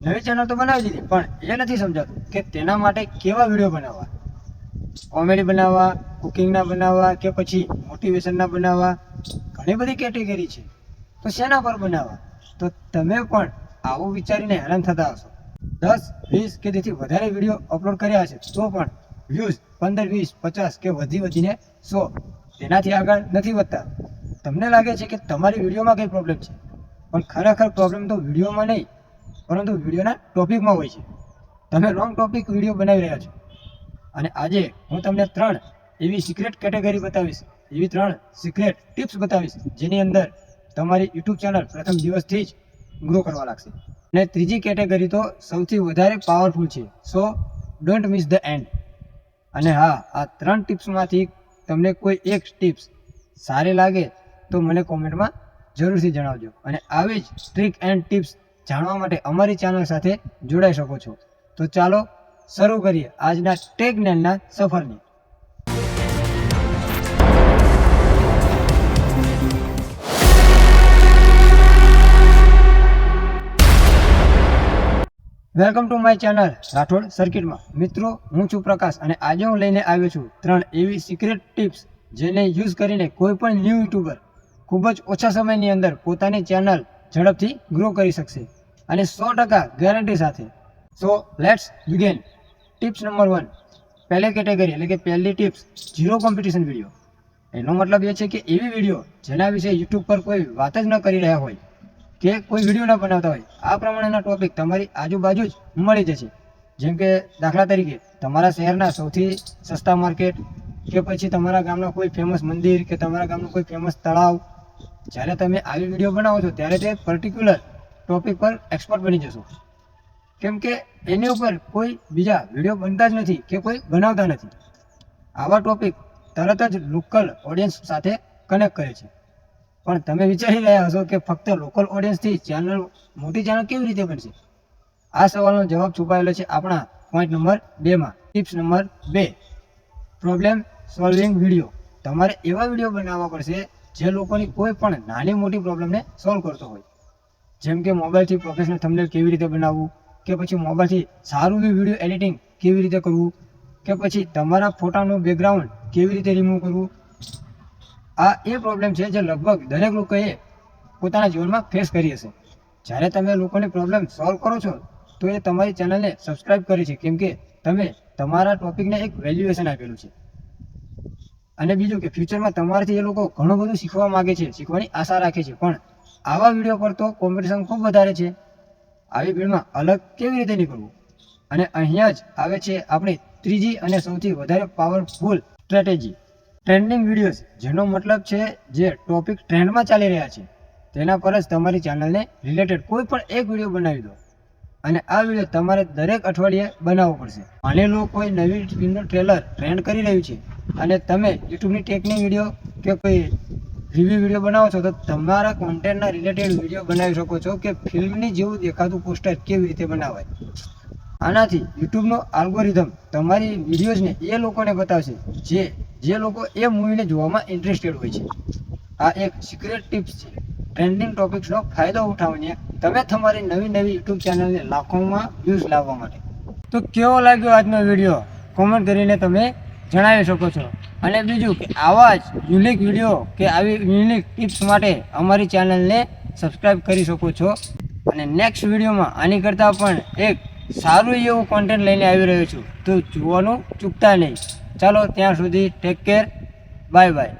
નવી ચેનલ તો બનાવી દીધી, પણ એ નથી સમજાતું કે તેના માટે કેવા વિડીયો બનાવવા. કોમેડી બનાવવા, કુકિંગના બનાવવા, કે પછી મોટિવેશનના બનાવવા. ઘણી બધી કેટેગરી છે, તો શેના પર બનાવવા? તો તમે પણ આવું વિચારીને હેરાન થતા હશો. 10, 20 કે તેથી વધારે વિડીયો અપલોડ કર્યા છે, તો પણ વ્યૂઝ 15, 20, 50 કે વધીને 100, તેનાથી આગળ નથી વધતા. તમને લાગે છે કે તમારી વિડીયોમાં કંઈ પ્રોબ્લેમ છે, પણ ખરેખર પ્રોબ્લેમ તો વિડીયોમાં નહીં, પરંતુ વિડીયોના ટોપિકમાં હોય છે. તમે રોંગ ટોપિક વિડીયો બનાવી રહ્યા છો. અને આજે હું તમને 3 એવી સિક્રેટ કેટેગરી બતાવીશ, એવી 3 સિક્રેટ ટિપ્સ બતાવીશ, જેની અંદર તમારી યુટ્યુબ ચેનલ પ્રથમ દિવસથી જ ગ્રો કરવા લાગશે. અને ત્રીજી કેટેગરી તો સૌથી વધારે પાવરફુલ છે, સો ડોન્ટ મિસ ધ એન્ડ. અને હા, આ 3 ટિપ્સમાંથી તમને કોઈ એક ટિપ્સ સારી લાગે તો મને કોમેન્ટમાં જરૂરથી જણાવજો. અને આવી જ ટ્રિક એન્ડ ટિપ્સ જાણવા માટે અમારી ચેનલ સાથે જોડાઈ શકો છો. તો ચાલો શરૂ કરીએ આજના ટેક જ્ઞાનના સફરની. Welcome to my channel Rathod સર્કિટમાં. મિત્રો, હું છું પ્રકાશ અને આજે હું લઈને આવ્યો છું 3 એવી સિક્રેટ ટિપ્સ જેને યુઝ કરીને કોઈ પણ ન્યૂ યુટ્યુબર ખૂબ જ ઓછા સમયની અંદર પોતાની ચેનલ ઝડપથી ગ્રો કરી શકશે, અને 100% ગેરંટી સાથે. So let's begin. Tips number 1, પહેલી કેટેગરી એટલે કે પહેલી ટિપ્સ, ઝીરો કોમ્પિટિશન વિડીયો. એનો મતલબ એ છે કે એવી વિડીયો જેના વિશે યુટ્યુબ પર કોઈ વાત જ ન કરી રહ્યા હોય કે કોઈ વિડીયો ના બનાવતા હોય. આ પ્રમાણેના ટોપિક તમારી આજુબાજુ જ મળી જશે. જેમ કે દાખલા તરીકે તમારા શહેરના સૌથી સસ્તા માર્કેટ, કે પછી તમારા ગામના કોઈ ફેમસ મંદિર, કે તમારા ગામનું કોઈ ફેમસ તળાવ. જ્યારે તમે આવી વિડીયો બનાવો છો ત્યારે તે પર્ટિક્યુલર ટોપિક પર એક્સપર્ટ બની જશો, કેમ કે એની ઉપર કોઈ બીજા વિડીયો બનતા જ નથી કે કોઈ બનાવતા નથી. આવા ટોપિક તરત જ લોકલ ઓડિયન્સ સાથે કનેક્ટ કરે છે. પણ તમે વિચારી રહ્યા હશો કે ફક્ત લોકલ ઓડિયન્સથી મોટી ચેનલ કેવી રીતે બનશે? આ સવાલનો જવાબ છુપાયેલો છે આપણા પોઈન્ટ નંબર 2માં. Tips number 2, problem solving video. તમારે એવા વિડીયો બનાવવા પડશે જે લોકોની કોઈ પણ નાની મોટી પ્રોબ્લેમને સોલ્વ કરતો હોય. જેમ કે મોબાઈલથી પ્રોફેશનલ થંબનેલ કેવી રીતે બનાવવું, કે પછી મોબાઈલથી સારું વિડીયો એડિટિંગ કેવી રીતે કરવું, કે પછી તમારા ફોટાનું બેકગ્રાઉન્ડ કેવી રીતે રિમૂવ કરવું. આ એ પ્રોબ્લેમ છે જે લગભગ દરેક લોકોએ પોતાના જીવનમાં ફેસ કરી હશે. જ્યારે તમે લોકોની પ્રોબ્લેમ સોલ્વ કરો છો તો એ તમારી ચેનલને સબસ્ક્રાઇબ કરે છે, કેમ કે તમે તમારા ટોપિકને એક વેલ્યુએશન આપેલું છે. અને બીજું કે ફ્યુચરમાં તમારાથી એ લોકો ઘણું બધું શીખવા માગે છે, શીખવાની આશા રાખે છે. પણ આવા વિડીયો પર તો કોમ્પિટિશન ખૂબ વધારે છે. આવી ભીડમાં અલગ કેવી રીતે નીકળવું? અને અહીંયા જ આવે છે આપણી ત્રીજી અને સૌથી વધારે પાવરફુલ સ્ટ્રેટેજી, ટ્રેન્ડિંગ વિડીયોઝ. જેનો મતલબ છે જે ટોપિક ટ્રેન્ડમાં ચાલી રહ્યા છે તેના પર જ તમારી ચેનલને રિલેટેડ કોઈ પણ એક વિડીયો બનાવી દો. અને આ વિડીયો તમારે દરેક અઠવાડિયે બનાવવો પડશે. માની લો કોઈ નવી ફિલ્મનું ટ્રેલર ટ્રેન્ડ કરી રહ્યું છે અને તમે યુટ્યુબની ટેકની વિડીયો કે કોઈ રિવ્યૂ વિડીયો બનાવો છો, તો તમારા કોન્ટેન્ટના રિલેટેડ વિડીયો બનાવી શકો છો કે ફિલ્મની જેવું દેખાતું પોસ્ટર કેવી રીતે બનાવાય. આનાથી યુટ્યુબનો આલ્ગોરિધમ તમારી વિડીયોઝને એ લોકોને બતાવશે જે લોકો એ મૂવીને જોવામાં ઇન્ટરેસ્ટેડ હોય છે. આ એક સિક્રેટ ટિપ્સ છે ટ્રેન્ડિંગ ટોપિક્સનો ફાયદો ઉઠાવીને તમે તમારી નવી યુટ્યુબ ચેનલને લાખોમાં વ્યૂઝ લાવવા માટે. તો કેવો લાગ્યો આજનો વિડીયો? કોમેન્ટ કરીને તમે જણાવી શકો છો. અને બીજું કે આવા જ યુનિક વિડીયો કે આવી યુનિક ટિપ્સ માટે અમારી ચેનલને સબસ્ક્રાઈબ કરી શકો છો. અને નેક્સ્ટ વિડીયોમાં આની કરતાં પણ એક સારું એવું કોન્ટેન્ટ લઈને આવી રહ્યો છું, તો જોવાનું ચૂકતા નહીં. ચાલો ત્યાં સુધી ટેક કેર, બાય બાય.